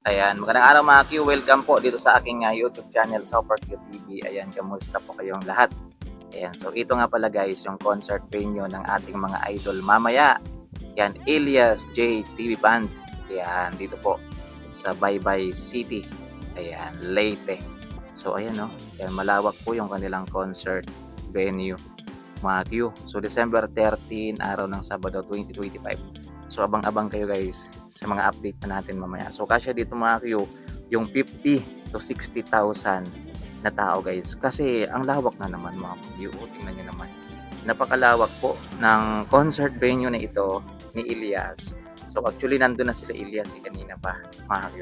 Ayan, magandang araw mga Q. Welcome po dito sa aking YouTube channel, Super Q TV. Ayan, kamusta po kayong lahat? Ayan, so ito nga pala guys, yung concert venue ng ating mga idol mamaya. Yan, Elias J TV Band. Ayan, dito po sa Baybay City. Ayan, Leyte. So ayan no, ayan, malawak po yung kanilang concert venue mga Q. So December 13, araw ng Sabado 2025. So abang-abang kayo guys sa mga update na natin mamaya. So kasya dito mga Q, yung 50 to 60,000 na tao guys. Kasi ang lawak na naman mga Q. Tingnan nyo naman. Napakalawak po ng concert venue na ito ni Elias. So actually nandun na sila Elias kanina pa mga Q.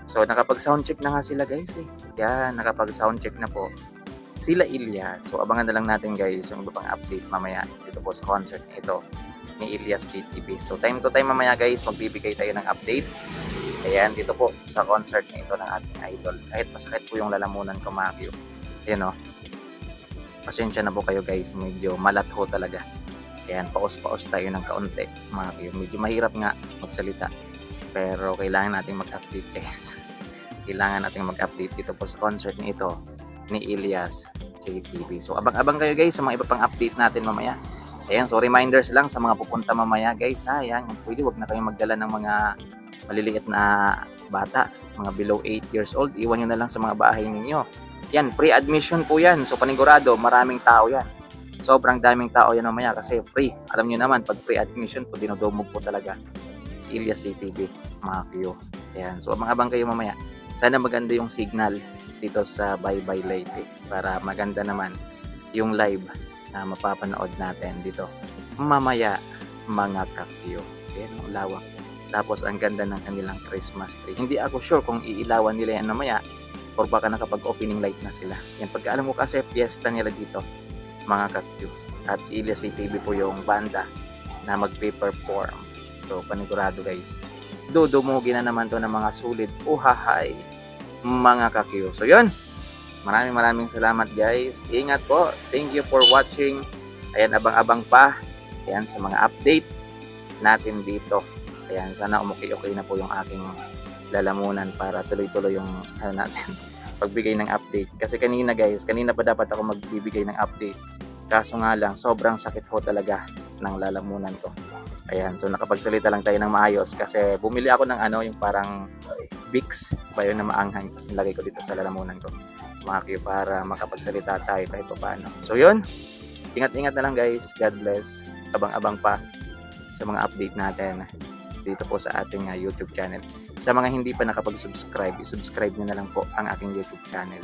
So nakapag-soundcheck na nga sila guys eh. Yan, nakapag-soundcheck na po sila Elias. So abangan na lang natin guys yung iba pang update mamaya dito po sa concert na ito ni Elias GTV. So time to time mamaya guys, magbibigay tayo ng update. Ayan, dito po sa concert na ito ng ating idol. Kahit masakit po yung lalamunan ko mga Q. Ayan o. Pasensya na po kayo guys, medyo malat ho talaga. Ayan, paus-paus tayo ng kaunti mga Q. Medyo mahirap nga magsalita. Pero kailangan natin mag-update guys. Kailangan natin mag-update dito po sa concert na ito ni Elias JTV. So abang-abang kayo guys sa mga iba pang update natin mamaya. Ayan, so reminders lang sa mga pupunta mamaya guys ha. Ayan, pwede wag na kayong magdala ng mga maliliit na bata, mga below 8 years old. Iwan nyo na lang sa mga bahay ninyo. Yan, pre-admission po yan. So panigurado, maraming tao yan. Sobrang daming tao yan mamaya kasi free. Alam nyo naman, pag pre-admission po, dinodumog po talaga si Elias CTV, mga Q. Ayan, so abang-abang kayo mamaya. Sana maganda yung signal dito sa Baybay Leyte para maganda naman yung live na mapapanood natin dito mamaya mga kakyo. Ayan, ang lawak. Tapos ang ganda ng kanilang Christmas tree. Hindi ako sure kung iilawan nila yan mamaya or baka nakapag-opening light na sila. Yan, pagkaalam ko kasi fiesta nila dito mga kakyo. At si Elias CTV po yung banda na magpe-perform. So panigurado guys. Dudumugin na naman to ng mga sulit. Uhahay mga kakyo. So yun. Maraming salamat guys. Ingat po. Thank you for watching. Ayan, abang-abang pa. Ayan, sa mga update natin dito. Ayan, sana okay na po yung aking lalamunan para tuloy-tuloy yung natin pagbigay ng update. Kasi kanina pa dapat ako magbibigay ng update. Kaso nga lang, sobrang sakit ho talaga ng lalamunan ko. Ayan, so nakapagsalita lang tayo ng maayos kasi bumili ako ng yung parang Vicks ba yun na maanghang. Tapos nilagay ko dito sa lalamunan ko mga Q para makapagsalita tayo kahit paano. So yun, ingat-ingat na lang guys. God bless. Abang-abang pa sa mga update natin dito po sa ating YouTube channel. Sa mga hindi pa nakapag-subscribe, i-subscribe nyo na lang po ang aking YouTube channel.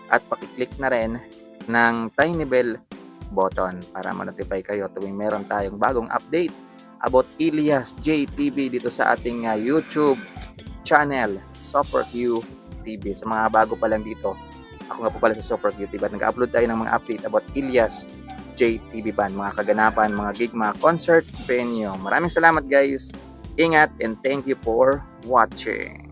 At pakiclick na rin ng tiny bell button para ma-notify kayo tuwing meron tayong bagong update about Elias JTV dito sa ating YouTube channel, Super Q TV. Sa mga bago pa lang dito, ako nga po pala sa Super Q TV at nag-upload tayo ng mga update about Elias JTV Band, mga kaganapan, mga gig, mga concert venue. Maraming salamat guys. Ingat and thank you for watching.